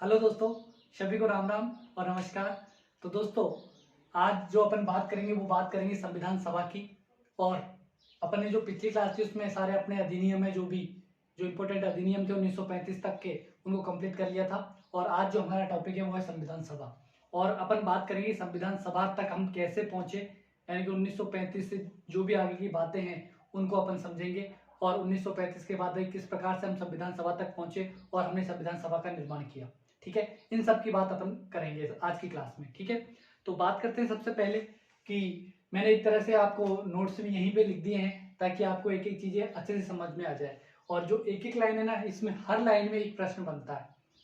Hello दोस्तों, सभी को राम राम और नमस्कार। तो दोस्तों, आज जो अपन बात करेंगे वो बात करेंगे संविधान सभा की। और अपन ने जो पिछली क्लास थी उसमें सारे अपने अधिनियम है जो इम्पोर्टेंट अधिनियम थे 1935 तक के, उनको कंप्लीट कर लिया था। और आज जो हमारा टॉपिक है वो है संविधान सभा। और अपन बात करेंगे संविधान सभा तक हम कैसे पहुंचे, यानी कि 1935 से जो भी आगे की बातें हैं उनको अपन समझेंगे। और 1935 के बाद किस प्रकार से हम संविधान सभा तक पहुंचे और हमने संविधान सभा का निर्माण किया। ठीक है, इन सब की बात अपन करेंगे आज की क्लास में। ठीक है, तो बात करते हैं सबसे पहले कि मैंने एक तरह से आपको नोट्स भी यहीं पे लिख दिए हैं ताकि आपको एक एक चीजें अच्छे से समझ में आ जाए। और जो एक एक लाइन है ना, इसमें हर लाइन में एक प्रश्न बनता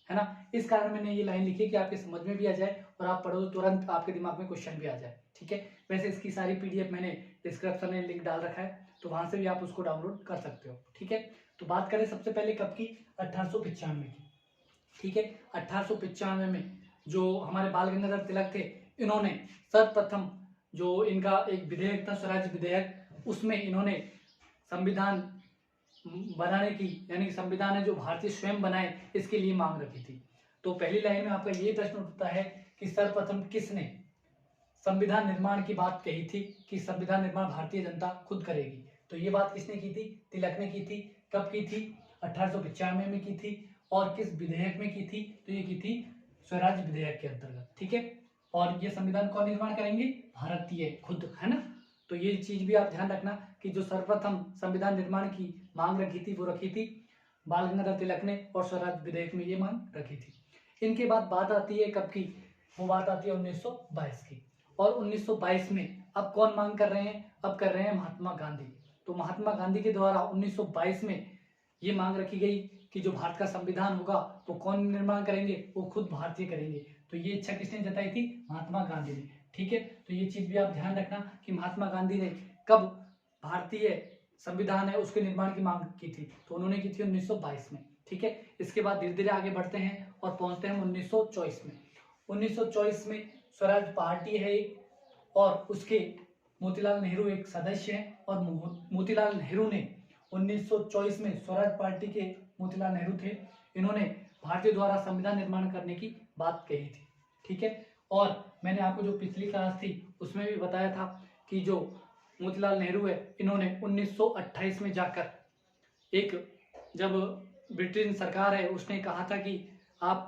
है ना। इस कारण मैंने ये लाइन लिखी कि आपके समझ में भी आ जाए और आप पढ़ो तो तुरंत आपके दिमाग में क्वेश्चन भी आ जाए। ठीक है, वैसे इसकी सारी पीडीएफ मैंने डिस्क्रिप्शन में लिंक डाल रखा है, तो वहां से भी आप उसको डाउनलोड कर सकते हो। ठीक है, तो बात करें सबसे पहले कब की, 1895 की। ठीक है, 1895 में जो हमारे बाल गंगाधर तिलक थे, इन्होंने सर्वप्रथम जो इनका एक विधेयक था, स्वराज विधेयक, उसमें इन्होंने संविधान बनाने की, यानी कि संविधान है जो भारतीय स्वयं बनाए, इसके लिए मांग रखी थी। तो पहली लाइन में आपका ये प्रश्न उठता है कि सर्वप्रथम किसने संविधान निर्माण की बात कही थी कि संविधान निर्माण भारतीय जनता खुद करेगी। तो ये बात किसने की थी? तिलक ने की थी। कब की थी? 1895 में की थी। और किस विधेयक में की थी? तो ये की थी स्वराज विधेयक के अंतर्गत। ठीक है, और ये संविधान कौन निर्माण करेंगे? भारतीय खुद, है ना। तो ये चीज भी आप ध्यान रखना कि जो सर्वप्रथम संविधान निर्माण की मांग रखी थी वो रखी थी बाल गंगाधर तिलक ने, और स्वराज विधेयक में ये मांग रखी थी। इनके बाद बात आती है कब की? वो बात आती है 1922 की। और 1922 में अब कौन मांग कर रहे हैं? अब कर रहे हैं महात्मा गांधी। तो महात्मा गांधी के द्वारा 1922 में ये मांग रखी गई कि जो भारत का संविधान होगा वो कौन निर्माण करेंगे? वो खुद भारतीय करेंगे। तो ये इच्छा किसने जताई थी? महात्मा गांधी ने। ठीक है, तो ये चीज भी आप ध्यान रखना कि महात्मा गांधी ने कब भारतीय संविधान है उसके निर्माण की मांग की थी। तो उन्होंने की थी 1922 में। ठीक है, इसके बाद धीरे धीरे आगे बढ़ते हैं और पहुंचते हैं 1924 में। 1924 में स्वराज पार्टी है एक, और उसके मोतीलाल नेहरू एक सदस्य हैं। और मोतीलाल नेहरू ने 1924 में, स्वराज पार्टी के मोतीलाल नेहरू थे, इन्होंने भारतीय द्वारा संविधान निर्माण करने की बात कही थी। ठीक है, और मैंने आपको जो पिछली क्लास थी उसमें भी बताया था कि जो मोतीलाल नेहरू है, इन्होंने 1928 में जाकर एक, जब ब्रिटेन सरकार है उसने कहा था कि आप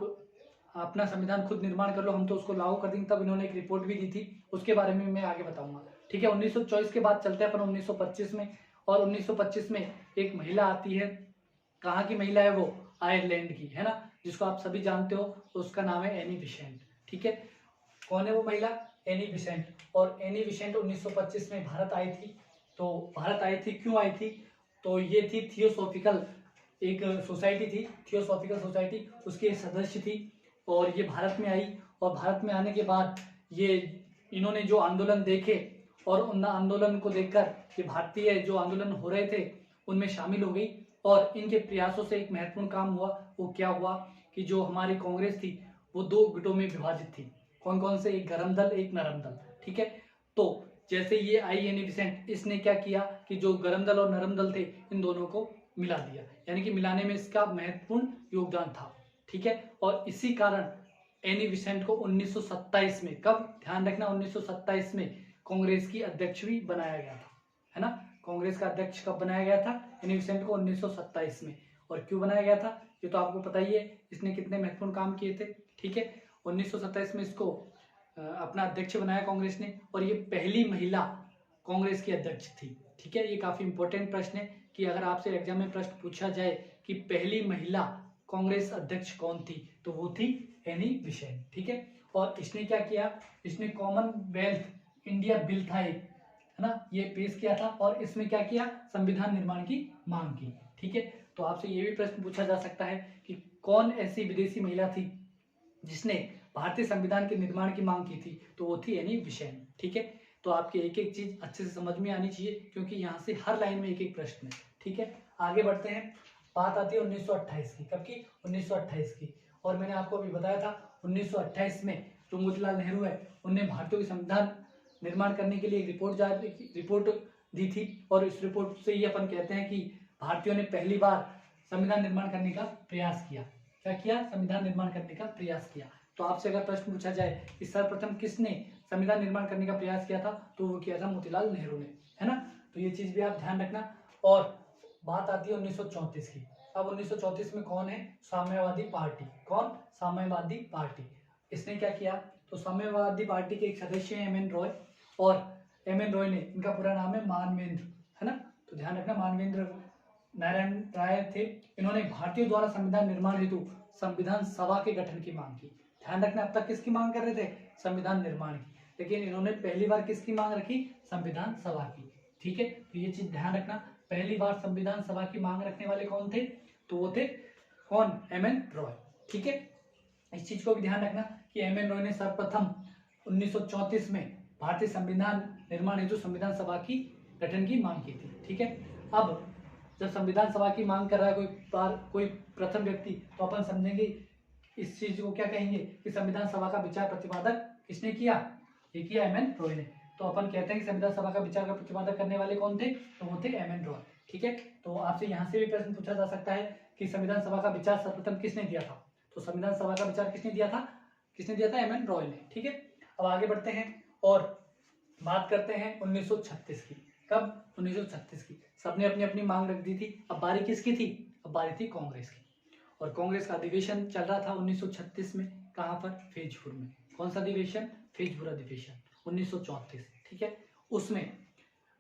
अपना संविधान खुद निर्माण कर लो, हम तो उसको लागू कर देंगे, तब इन्होंने एक रिपोर्ट भी दी थी, उसके बारे में मैं आगे बताऊंगा। ठीक है, 1924 के बाद चलते हैं अपन 1925 में। और 1925 में एक महिला आती है। कहाँ की महिला है वो? आयरलैंड की, है ना, जिसको आप सभी जानते हो, उसका नाम है एनी बिसेंट। ठीक है, कौन है वो महिला? Any Besant. और एनी बिसेंट 1925 में भारत आई थी। तो भारत आई थी, क्यों आई थी? तो ये थी थियोसॉफिकल, एक सोसाइटी थी, थियोसॉफिकल सोसाइटी, उसकी एक सदस्य थी। और ये भारत में आई, और भारत में आने के बाद ये इन्होंने जो आंदोलन देखे, और उन आंदोलन को देखकर ये भारतीय जो आंदोलन हो रहे थे उनमें शामिल हो गई। और इनके प्रयासों से एक महत्वपूर्ण काम हुआ। वो क्या हुआ कि जो हमारी कांग्रेस थी वो दो गुटों में विभाजित थी। कौन कौन से? एक गरम दल, एक नरम दल। ठीक है, तो जैसे ये आई एनी बिसेंट, इसने क्या किया कि जो गरम दल और नरम दल थे इन दोनों को मिला दिया, यानी कि मिलाने में इसका महत्वपूर्ण योगदान था। ठीक है, और इसी कारण एनी बिसेंट को 1927 में, कब? ध्यान रखना, 1927 में कांग्रेस की अध्यक्ष भी बनाया गया था, है ना। कांग्रेस का अध्यक्ष कब बनाया गया था? एनी बिसेंट को 1927 में। और क्यों बनाया गया था ये तो आपको पता ही है, इसने कितने महत्वपूर्ण काम किए थे। ठीक है, 1927 में इसको अपना अध्यक्ष बनाया कांग्रेस ने, और ये पहली महिला कांग्रेस की अध्यक्ष थी। ठीक है, ये काफी इंपॉर्टेंट प्रश्न है कि अगर आपसे एग्जाम में प्रश्न पूछा जाए कि पहली महिला कांग्रेस अध्यक्ष कौन थी, तो वो थी एनी बिसेंट। ठीक है, और इसने क्या किया? इसने कॉमनवेल्थ इंडिया बिल था एक, है ना, ये पेश किया था, और इसमें क्या किया? संविधान निर्माण की मांग की। ठीक है, तो आपसे ये भी प्रश्न पूछा जा सकता है कि कौन ऐसी विदेशी महिला थी जिसने भारतीय संविधान के निर्माण की मांग की थी? तो वो थी एनी बिसेंट। ठीक है, तो आपकी एक एक चीज अच्छे से समझ में आनी चाहिए, क्योंकि यहाँ से हर लाइन में एक एक प्रश्न है। ठीक है, आगे बढ़ते हैं। बात आती है 1928 की। कब की? 1928 की। और मैंने आपको अभी बताया था 1928 में जो मोतीलाल नेहरू है उनने भारतीय संविधान निर्माण करने के लिए एक रिपोर्ट दी थी। और इस रिपोर्ट से ये अपन कहते हैं कि भारतीयों ने पहली बार संविधान निर्माण करने का प्रयास किया। क्या किया, संविधान निर्माण करने का प्रयास किया। तो आपसे अगर प्रश्न पूछा जाए कि सर्वप्रथम किसने संविधान निर्माण करने का प्रयास किया था, तो वो किया था मोतीलाल नेहरू ने, है ना। तो ये चीज भी आप ध्यान रखना। और बात आती है 1934 की। अब 1934 में कौन है, साम्यवादी पार्टी। कौन, साम्यवादी पार्टी। इसने क्या किया, तो साम्यवादी पार्टी के एक सदस्य हैं एम.एन. रॉय, और एम.एन. रॉय ने, इनका पूरा नाम है मानवेंद्र, है ना, तो ध्यान रखना, मानवेंद्र नारायण राय थे। इन्होंने भारतीयों द्वारा संविधान निर्माण हेतु संविधान सभा के गठन की मांग की। ध्यान रखना, अब तक किसकी मांग कर रहे थे, संविधान निर्माण की, लेकिन इन्होंने पहली बार किसकी मांग रखी, संविधान सभा की। ठीक है, तो ये चीज ध्यान रखना, पहली बार संविधान सभा की मांग रखने वाले कौन थे, तो वो थे कौन, एम.एन. रॉय। ठीक है, इस चीज को भी ध्यान रखना कि एम.एन. रॉय ने सर्वप्रथम 1934 में भारतीय संविधान निर्माण हेतु संविधान सभा की गठन की मांग की थी। ठीक है, अब जब संविधान सभा की मांग कर रहा है कोई प्रथम व्यक्ति, तो अपन समझेंगे इस चीज को क्या कहेंगे कि संविधान सभा का विचार प्रतिपादक किसने किया, ये किया एम.एन. रॉय ने। तो अपन कहते हैं कि संविधान सभा का विचार का प्रतिपादक करने वाले कौन थे, तो वो थे एम.एन. रॉय। ठीक है, तो आपसे यहाँ से भी प्रश्न पूछा जा सकता है कि संविधान सभा का विचार सर्वप्रथम किसने दिया था, तो संविधान सभा का विचार किसने दिया था, एम.एन. रॉय ने। ठीक है, अब आगे बढ़ते हैं और बात करते हैं 1936 की। कब, 1936 की। सबने अपनी अपनी मांग रख दी थी। अब बारी किसकी थी, अब बारी थी कांग्रेस की, और कांग्रेस का अधिवेशन चल रहा था 1936 में, कहाँ पर, फैजपुर में। कौन सा अधिवेशन, फैजपुर अधिवेशन 1934। ठीक है, उसमें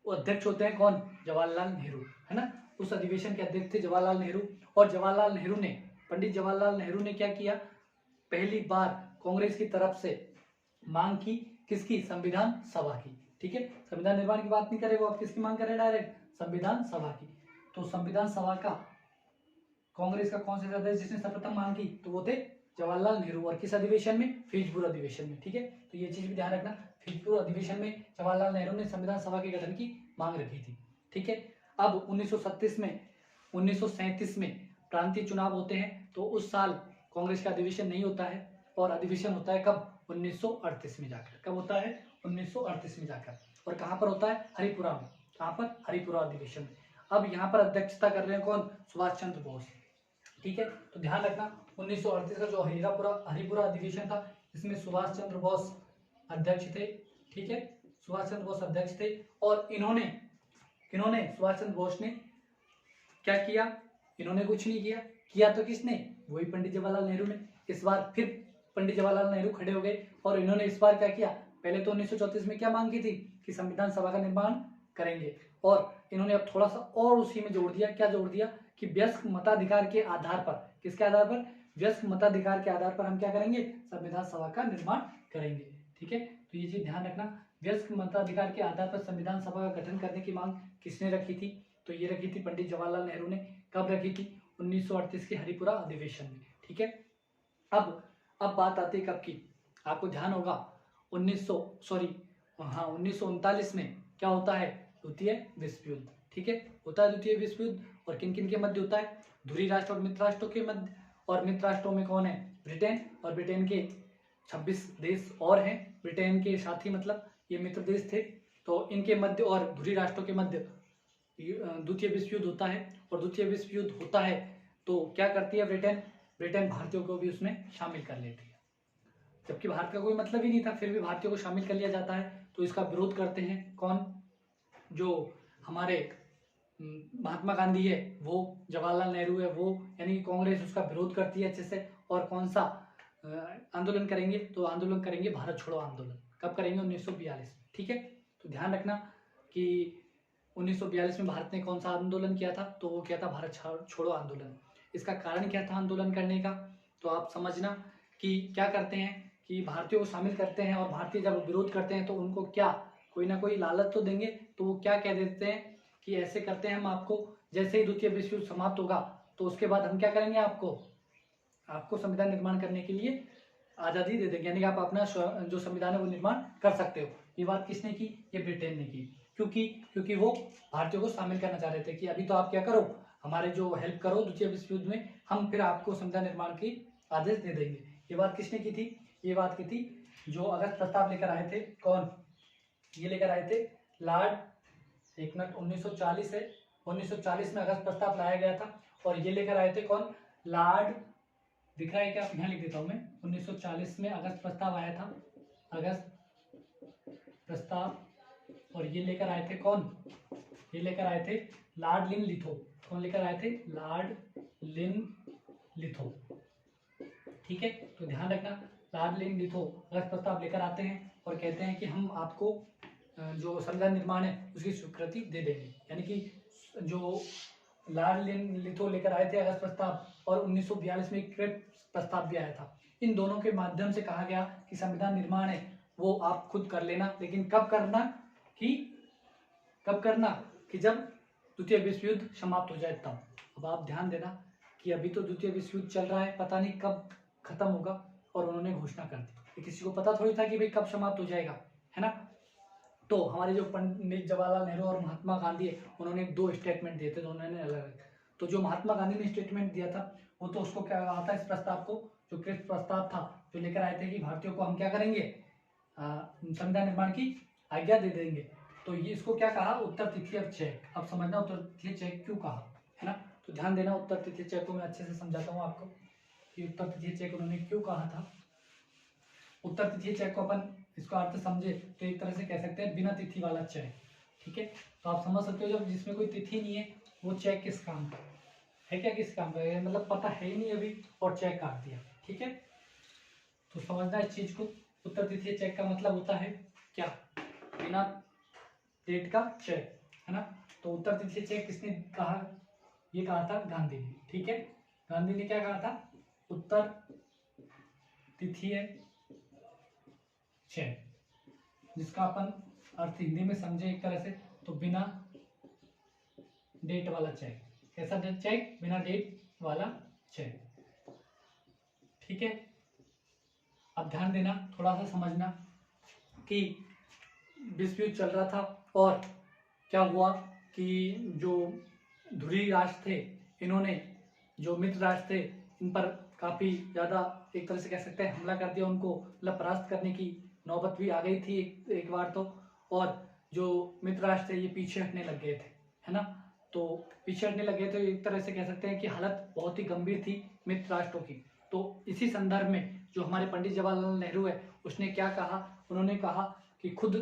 वो अध्यक्ष होते हैं कौन, जवाहरलाल नेहरू, है ना। उस अधिवेशन के अध्यक्ष थे जवाहरलाल नेहरू, और जवाहरलाल नेहरू ने, पंडित जवाहरलाल नेहरू ने क्या किया, पहली बार कांग्रेस की तरफ से मांग की, किसकी, संविधान सभा की। ठीक है, संविधान निर्माण की बात नहीं करे वो, अब किसकी मांग करे, डायरेक्ट संविधान सभा की। तो संविधान सभा का कांग्रेस का कौन सा सदस्य जिसने सर्वप्रथम मांग की, तो वो थे जवाहरलाल नेहरू, और किस अधिवेशन में, फैजपुर अधिवेशन में। ठीक है, तो ये चीज भी ध्यान रखना, फैजपुर अधिवेशन में जवाहरलाल नेहरू ने संविधान सभा के गठन की मांग रखी थी। ठीक है, अब 1937 में प्रांतीय चुनाव होते हैं, तो उस साल कांग्रेस का अधिवेशन नहीं होता है, और अधिवेशन होता है कब, 1938 में जाकर। कब होता है, 1938 में जाकर, और कहाँ पर होता है, हरिपुरा में। कहाँ पर, हरिपुरा अधिवेशन में। अब यहाँ पर अध्यक्षता कर रहे हैं कौन, सुभाष चंद्र बोस। ठीक है, तो ध्यान रखना 1938 का जो हरिपुरा अधिवेशन था, इसमें सुभाष चंद्र बोस अध्यक्ष थे। ठीक है, सुभाष चंद्र बोस अध्यक्ष थे, और इन्होंने सुभाष चंद्र बोस ने क्या किया, इन्होंने कुछ नहीं किया तो किसने, वही पंडित जवाहरलाल नेहरू ने। इस बार फिर पंडित जवाहरलाल नेहरू खड़े हो गए, और इन्होंने इस बार क्या किया, पहले तो 1934 में क्या मांग की थी कि संविधान सभा का निर्माण करेंगे, और इन्होंने अब थोड़ा सा और उसी में जोड़ दिया, क्या जोड़ दिया कि वयस्क मताधिकार के आधार पर, किसके आधार पर, वयस्क मताधिकार के आधार पर हम क्या करेंगे, संविधान सभा का निर्माण करेंगे। ठीक है, तो ये चीज ध्यान रखना, वयस्क मताधिकार के आधार पर संविधान सभा का गठन करने की मांग किसने रखी थी, तो ये रखी थी पंडित जवाहरलाल नेहरू ने। कब रखी थी, 1938 के हरिपुरा अधिवेशन में। ठीक है, अब बात आती है कब की, आपको ध्यान होगा 1939 में क्या होता है, द्वितीय विश्व युद्ध। ठीक है, होता है द्वितीय विश्व युद्ध, और किन किन के मध्य होता है, धुरी राष्ट्र और मित्र राष्ट्रों के मध्य, और मित्र राष्ट्रों में कौन है, ब्रिटेन, और ब्रिटेन के 26 देश और हैं, ब्रिटेन के साथी मतलब ये मित्र देश थे, तो इनके मध्य और धुरी राष्ट्रों के मध्य द्वितीय विश्व युद्ध होता है। और द्वितीय विश्व युद्ध होता है तो क्या करती है ब्रिटेन भारतीयों को भी उसमें शामिल कर लेती है, जबकि भारत का कोई मतलब ही नहीं था, फिर भी भारतीयों को शामिल कर लिया जाता है। तो इसका विरोध करते हैं कौन, जो हमारे महात्मा गांधी है वो, जवाहरलाल नेहरू है वो, यानी कि कांग्रेस उसका विरोध करती है अच्छे से। और कौन सा आंदोलन करेंगे, तो आंदोलन करेंगे भारत छोड़ो आंदोलन। कब करेंगे, 1942 में। ठीक है, तो ध्यान रखना कि 1942 में भारत ने कौन सा आंदोलन किया था, तो वो किया था भारत छोड़ो आंदोलन। इसका कारण क्या था आंदोलन करने का, तो आप समझना कि क्या करते हैं कि भारतीयों को शामिल करते हैं, और भारतीय जब विरोध करते हैं तो उनको क्या कोई ना कोई लालच तो देंगे, तो वो क्या कह देते हैं कि ऐसे करते हैं हम आपको, जैसे ही द्वितीय विश्व युद्ध समाप्त होगा तो उसके बाद हम क्या करेंगे, आपको संविधान निर्माण करने के लिए आज़ादी दे देंगे, यानी कि आप अपना जो संविधान है वो निर्माण कर सकते हो। ये बात किसने की, ये ब्रिटेन ने की। क्योंकि वो भारतीयों को शामिल करना चाह रहे थे कि अभी तो आप क्या करो, हमारे जो हेल्प करो द्वितीय विश्व युद्ध में, हम फिर आपको संविधान निर्माण की आदेश दे देंगे। ये बात किसने की थी, ये बात की थी जो अगस्त प्रस्ताव लेकर आए थे, कौन, ये लेकर आए थे लॉर्ड, एक मिनट, 1940 है, 1940 में अगस्त प्रस्ताव लाया गया था, और ये लेकर आए थे कौन, लॉर्ड दिख रहा है क्या? यहाँ लिख देता हूँ मैं। 1940 में अगस्त प्रस्ताव आया था, अगस्त प्रस्ताव, और ये लेकर आए थे कौन? ये लेकर आए थे लॉर्ड लिनलिथो। कौन लेकर आए थे? लॉर्ड लिनलिथो। ठीक है, तो ध्यान रखना, लॉर्ड लिनलिथो अगस्त प्रस्ताव लेकर आते हैं और कहते हैं कि हम आपको जो संविधान निर्माण है उसकी स्वीकृति दे देंगे। यानी कि जो लॉर्ड लिनलिथो लेकर आए थे अगस्त प्रस्ताव, और 1942 में क्रिप्स प्रस्ताव भी आया था। इन दोनों के माध्यम से कहा गया कि संविधान निर्माण है वो आप खुद कर लेना, लेकिन कब करना कि जब द्वितीय विश्व युद्ध समाप्त हो जाए तब। अब आप ध्यान देना कि अभी तो द्वितीय विश्व युद्ध चल रहा है, पता नहीं कब खत्म होगा, और उन्होंने घोषणा कर दी। किसी को पता थोड़ी था कि भाई कब समाप्त हो जाएगा, है ना। तो हमारे जो पंडित जवाहरलाल नेहरू और महात्मा गांधी है, उन्होंने 2 स्टेटमेंट दिए थे, दोनों ने अलग अलग। तो जो महात्मा गांधी ने स्टेटमेंट दिया था वो तो उसको क्या कहा था, इस प्रस्ताव को, जो क्रिप्स प्रस्ताव था जो लेकर आए थे कि भारतीयों को हम क्या करेंगे, संविधान निर्माण की आज्ञा दे देंगे। तो ये इसको क्या कहा, उत्तर तिथि चेक। अब समझना उत्तर तिथि चेक क्यों कहा, है ना। तो ध्यान देना, उत्तर तिथि चेक को मैं अच्छे से समझाता हूँ आपको कि उत्तर तिथि चेक उन्होंने क्यों कहा था। उत्तर तिथि चेक को अपन इसका अर्थ समझे तो एक तरह से कह सकते हैं बिना तिथि वाला चेक। ठीक है, तो आप समझ सकते हो जब जिसमें कोई तिथि नहीं है वो चेक किस काम का है, क्या किस काम का है, मतलब पता है ही नहीं अभी और चेक काट दिया। ठीक है, तो समझना इस चीज को। उत्तर तिथि चेक का मतलब होता है क्या, बिना डेट का चेक, है ना। तो उत्तर तिथि चेक किसने कहा, ये कहा था गांधी ने। ठीक है, गांधी ने क्या कहा था, उत्तर तिथि चेक, जिसका अपन अर्थ हिंदी में समझे एक तरह से तो बिना डेट वाला चेक। कैसा चेक, बिना डेट वाला चेक। ठीक है, अब ध्यान देना, थोड़ा सा समझना कि विश्व युद्ध चल रहा था और क्या हुआ कि जो ध्रुवीय राष्ट्र थे, इन्होंने जो मित्र राष्ट्र थे इन पर काफी ज्यादा एक तरह से कह सकते हैं हमला कर दिया, उनको मतलब परास्त करने की नौबत भी आ गई थी एक बार तो। और जो मित्र राष्ट्र थे ये पीछे हटने लग गए थे, है ना। तो पीछे हटने लग गए थे, एक तरह से कह सकते हैं कि हालत बहुत ही गंभीर थी मित्र राष्ट्रों की। तो इसी संदर्भ में जो हमारे पंडित जवाहरलाल नेहरू है उसने क्या कहा, उन्होंने कहा कि खुद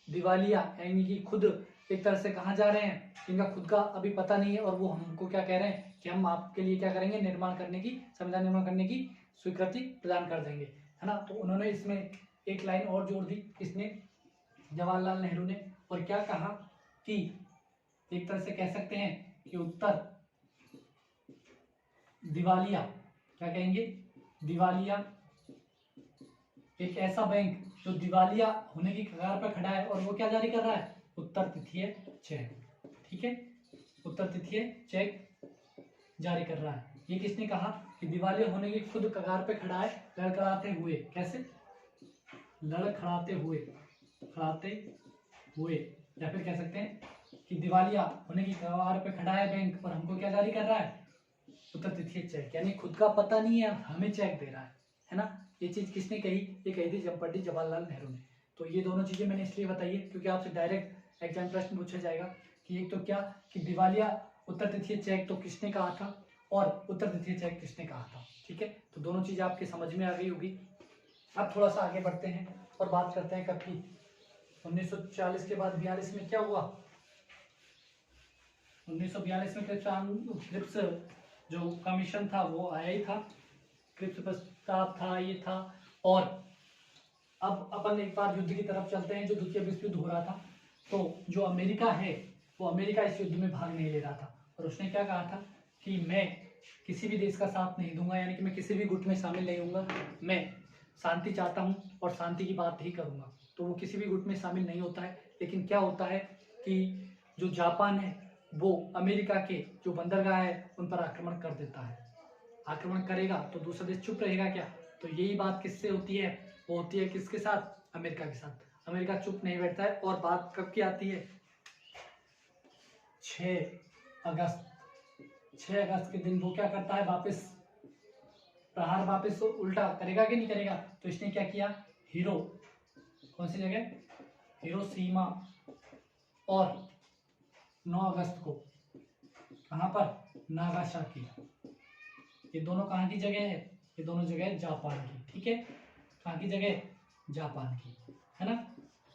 दिवालिया, यानी कि खुद एक तरह से कहाँ जा रहे हैं, इनका खुद का अभी पता नहीं है, और वो हमको क्या कह रहे हैं कि हम आपके लिए क्या करेंगे, निर्माण करने की, संविधान निर्माण करने की स्वीकृति प्रदान कर देंगे, है ना। तो उन्होंने इसमें एक लाइन और जोड़ दी, किसने, जवाहरलाल नेहरू ने, और क्या कहा कि एक तरह से कह सकते हैं कि उत्तर दिवालिया, क्या कहेंगे, दिवालिया एक ऐसा बैंक जो दिवालिया होने की कगार पर खड़ा है और वो क्या जारी कर रहा है, उत्तर तिथि चेक। ठीक है, उत्तर तिथि चेक जारी कर रहा है। ये किसने कहा कि दिवालिया होने की खुद कगार पे खड़ा है, लड़खड़ाते हुए, कैसे, लड़खड़ाते हुए, खड़ाते हुए, या फिर कह सकते हैं कि दिवालिया होने की कगार पे खड़ा है बैंक और हमको क्या जारी कर रहा है, उत्तर तिथि चेक। यानी खुद का पता नहीं है, हमें चेक दे रहा है ना। ये चीज किसने कही, ये कही थी पंडित जवाहरलाल नेहरू ने। तो ये दोनों चीजें मैंने इसलिए बताई है क्योंकि आपसे डायरेक्ट एग्जाम प्रश्न पूछा जाएगा कि एक तो क्या कि दिवालिया उत्तर तिथि चेक तो किसने कहा था और उत्तर तिथि चेक किसने कहा था। ठीक है, तो दोनों चीजें आपके समझ में आ गई होगी। अब थोड़ा सा आगे बढ़ते हैं और बात करते हैं कब की, 1940 के बाद 42 में क्या हुआ। 1942 में क्रिप्स जो कमीशन था वो आया ही था, क्रिप्स प्रस्ताव था, ये था। और अब अपन एक बार युद्ध की तरफ चलते हैं, जो द्वितीय विश्व युद्ध हो रहा था। तो जो अमेरिका है वो अमेरिका इस युद्ध में भाग नहीं ले रहा था, और उसने क्या कहा था कि मैं किसी भी देश का साथ नहीं दूंगा, यानी कि मैं किसी भी गुट में शामिल नहीं होऊंगा, मैं शांति चाहता हूं और शांति की बात ही करूंगा। तो वो किसी भी गुट में शामिल नहीं होता है। लेकिन क्या होता है कि जो जापान है वो अमेरिका के जो बंदरगाह है उन पर आक्रमण कर देता है। आक्रमण करेगा तो दूसरा देश चुप रहेगा क्या, तो यही बात किससे होती है, वो होती है किसके साथ, अमेरिका के साथ। अमेरिका चुप नहीं बैठता है, और बात कब की आती है, 6 अगस्त। 6 अगस्त के दिन वो क्या करता है, वापस प्रहार वापस उल्टा करेगा कि नहीं करेगा। तो इसने क्या किया, कौन सी जगह, हिरोशिमा, और 9 अगस्त को कहां पर, नागासाकी। ये दोनों कहां की जगह है, ये दोनों जगह जापान की, ठीक है। कहाँ की जगह? जापान की, है ना।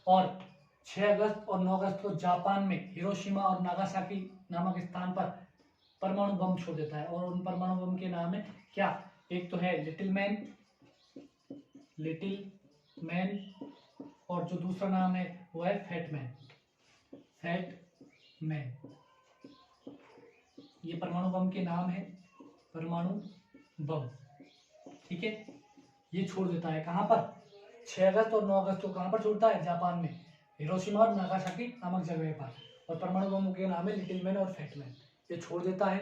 और 6 अगस्त और 9 अगस्त को जापान में हिरोशिमा और नागासाकी नामक स्थान पर परमाणु बम छोड़ देता है। और उन परमाणु बम के नाम है क्या? एक तो है लिटिल मैन, और जो दूसरा नाम है वो है फैट मैन। ये परमाणु बम के नाम है, परमाणु बम, ठीक है। ये छोड़ देता है कहाँ पर? 6 अगस्त और 9 अगस्त को कहाँ पर छोड़ता है? जापान में, हिरोशिमा और नागासाकी नामक जगह पर। और परमाणु बम के नाम है लिटिल मैन और फैट मैन। ये छोड़ देता है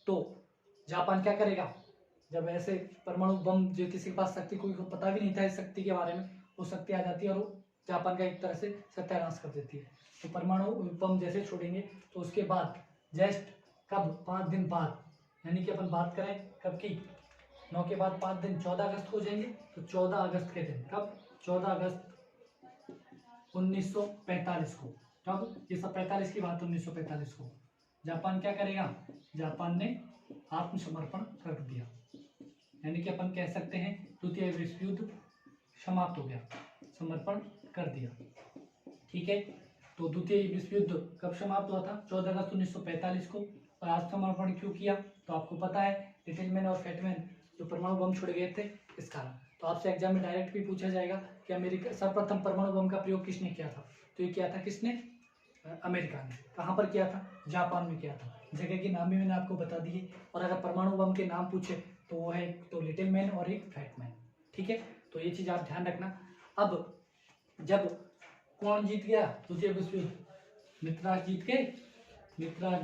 तो जापान क्या करेगा? जब ऐसे परमाणु बम जो किसी के पास शक्ति, कोई को पता भी नहीं था इस शक्ति के बारे में, वो शक्ति आ जाती है और वो जापान का एक तरह से सत्यानाश कर देती है। तो परमाणु बम जैसे छोड़ेंगे तो उसके बाद जस्ट कब? 5 दिन बाद, यानी कि अपन बात करें कब की? 9 के बाद 5 दिन 14 अगस्त को जाएंगे। तो 14 अगस्त के दिन, कब? 14 अगस्त 1945 को। कब? ये सब 45 की बात, 1945 को जापान क्या करेगा? जापान ने आत्मसमर्पण कर दिया, यानी कि अपन कह सकते हैं द्वितीय विश्व युद्ध समाप्त हो गया, समर्पण कर दिया, ठीक है। तो द्वितीय विश्व युद्ध कब समाप्त हुआ था? 14 अगस्त 1945 को। और आत्मसमर्पण क्यों किया? तो आपको पता है, लिटिल मैन और फैट मैन जो परमाणु बम छोड़ गए थे इस कारण। तो आपसे एग्जाम में डायरेक्ट भी पूछा जाएगा कि अमेरिका सर्वप्रथम परमाणु बम का प्रयोग किसने किया था? तो ये किया था किसने? अमेरिका ने। कहाँ पर किया था? जापान में किया था। जगह के नाम भी मैंने आपको बता दिए। और अगर परमाणु बम के नाम पूछे तो वो है एक तो लिटिल मैन और एक फैट मैन, ठीक है। तो ये चीज आप ध्यान रखना। अब जब कौन जीत गया द्वितीय विश्व युद्ध? मित्रराष्ट्र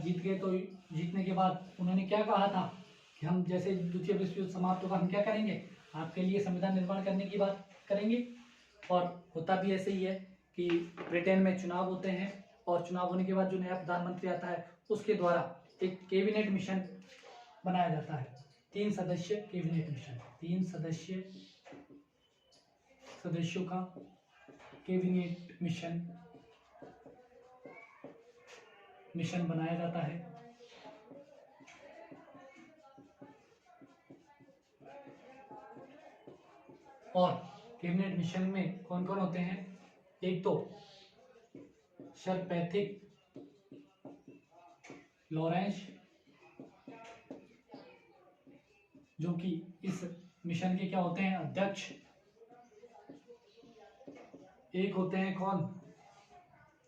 जीत गए। तो जीतने के बाद उन्होंने क्या कहा था कि हम जैसे द्वितीय विश्व युद्ध समाप्त होगा हम क्या करेंगे? आपके लिए संविधान निर्माण करने की बात करेंगे। और होता भी ऐसे ही है कि ब्रिटेन में चुनाव होते हैं और चुनाव होने के बाद जो नया प्रधानमंत्री आता है उसके द्वारा एक कैबिनेट मिशन बनाया जाता है। 3 सदस्य कैबिनेट मिशन, 3 सदस्यों का कैबिनेट मिशन बनाया जाता है। और कैबिनेट मिशन में कौन कौन होते हैं? एक तो सर पैट्रिक लॉरेंस, जो कि इस मिशन के क्या होते हैं? अध्यक्ष। एक होते हैं कौन?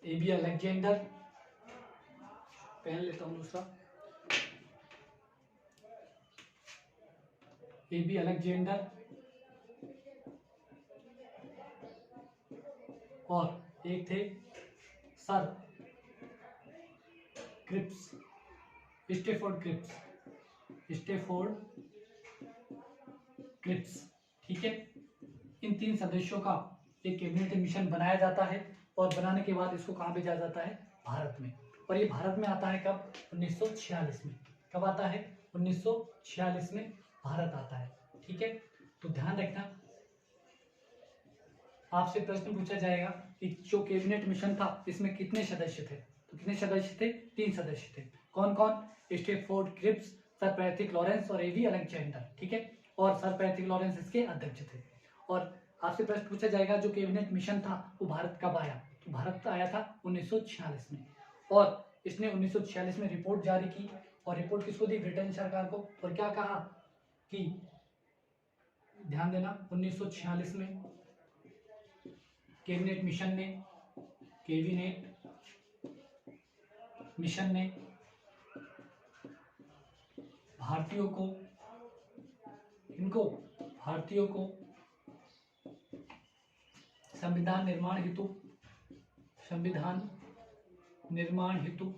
एबी अलेक्जेंडर, पहन लेता हूं दूसरा, एबी अलेक्जेंडर। और एक थे सर क्रिप्स, स्टेफोर्ड क्रिप्स, ठीक है। इन 3 सदस्यों का एक कैबिनेट मिशन बनाया जाता है और बनाने के बाद इसको कहाँ भेजा जाता है? भारत में। और ये भारत में आता है कब? 1946 में। कब आता है? 1946 में भारत आता है, ठीक है। तो ध्यान रखना, आपसे प्रश्न पूछा जाएगा कि जो कैबिनेट मिशन था इसमें कितने सदस्य थे? तो कितने सदस्य थे? 3 सदस्य थे। कौन कौन? Stafford Cripps, sir Patrick Lawrence और एबी अलेक्जेंडर, ठीक है। और सर पैट्रिक लॉरेंस इसके अध्यक्ष थे। और आपसे प्रश्न पूछा जाएगा जो कैबिनेट मिशन था वो भारत कब आया? तो भारत आया था 1946 में। और इसने 1946 में रिपोर्ट जारी की। और रिपोर्ट किसको दी? ब्रिटेन सरकार को। और क्या कहा कि ध्यान देना, 1946 में कैबिनेट मिशन ने भारतीयों को संविधान निर्माण हेतु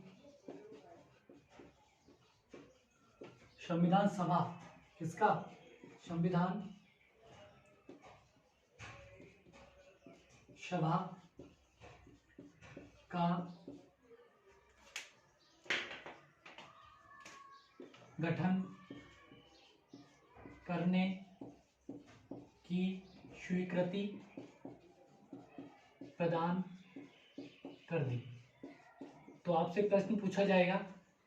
संविधान सभा, किसका? संविधान सभा का गठन करने की स्वीकृति प्रदान कर दी। तो आपसे प्रश्न पूछा जाएगा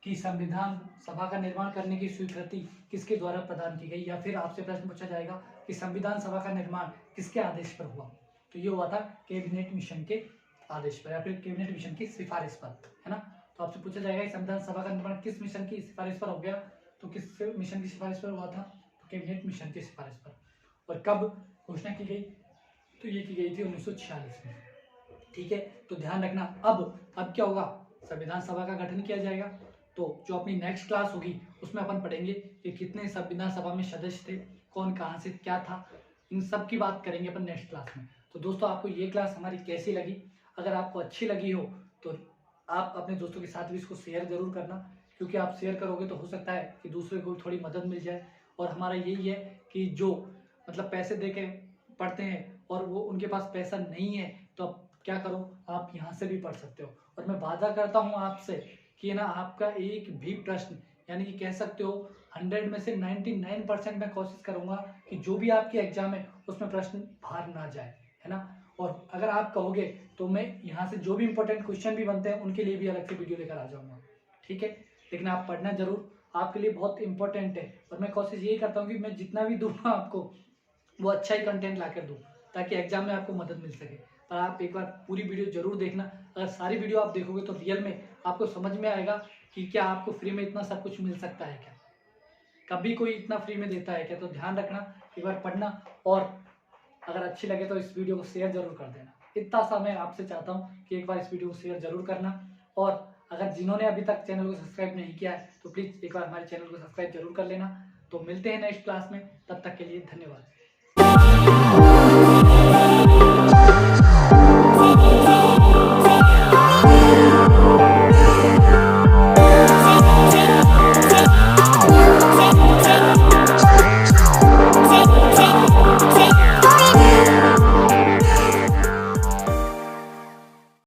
कि संविधान सभा का निर्माण करने की स्वीकृति किसके द्वारा प्रदान की गई, या फिर आपसे प्रश्न पूछा जाएगा कि संविधान सभा का निर्माण किसके आदेश पर हुआ। तो ये हुआ था कैबिनेट मिशन के आदेश पर या फिर कैबिनेट मिशन की सिफारिश पर, है ना। तो आपसे पूछा जाएगा कि संविधान सभा का निर्माण किस मिशन की सिफारिश पर हो गया, तो किस मिशन की सिफारिश पर हुआ था, तो कैबिनेट मिशन की सिफारिश पर। और कब घोषणा की गई, तो ये की गई थी 1946 में। ठीक है, तो ध्यान रखना। अब क्या होगा, संविधान सभा का गठन किया जाएगा। तो जो अपनी नेक्स्ट क्लास होगी उसमें अपन पढ़ेंगे कि कितने संविधान सभा में सदस्य थे, कौन कहाँ से क्या था, इन सब की बात करेंगे अपन नेक्स्ट क्लास में। तो दोस्तों, आपको ये क्लास हमारी कैसी लगी? अगर आपको अच्छी लगी हो तो आप अपने दोस्तों के साथ भी इसको शेयर जरूर करना, क्योंकि आप शेयर करोगे तो हो सकता है कि दूसरे को थोड़ी मदद मिल जाए। और हमारा यही है कि जो मतलब पैसे दे के पढ़ते हैं और वो उनके पास पैसा नहीं है, तो आप क्या करो, आप यहाँ से भी पढ़ सकते हो। और मैं वादा करता हूँ आपसे कि ना आपका एक भी प्रश्न, यानी कि कह सकते हो 100 में से 99% मैं कोशिश करूंगा कि जो भी आपके एग्जाम है उसमें प्रश्न बाहर ना जाए, है ना। और अगर आप कहोगे तो मैं यहाँ से जो भी इंपॉर्टेंट क्वेश्चन भी बनते हैं उनके लिए भी अलग से वीडियो लेकर आ जाऊंगा, ठीक है। लेकिन आप पढ़ना जरूर, आपके लिए बहुत इंपॉर्टेंट है। और मैं कोशिश यही करता हूँ कि मैं जितना भी दूंगा आपको वो अच्छा ही कंटेंट ला कर दूँ, ताकि एग्जाम में आपको मदद मिल सके। पर आप एक बार पूरी वीडियो जरूर देखना। अगर सारी वीडियो आप देखोगे तो रियल में आपको समझ में आएगा कि क्या आपको फ्री में इतना सब कुछ मिल सकता है क्या, कभी कोई इतना फ्री में देता है क्या। तो ध्यान रखना, एक बार पढ़ना, और अगर अच्छी लगे तो इस वीडियो को शेयर जरूर कर देना। इतना सा मैं आपसे चाहता हूँ कि एक बार इस वीडियो को शेयर जरूर करना। और अगर जिन्होंने अभी तक चैनल को सब्सक्राइब नहीं किया है तो प्लीज़ एक बार हमारे चैनल को सब्सक्राइब जरूर कर लेना। तो मिलते हैं नेक्स्ट क्लास में, तब तक के लिए धन्यवाद।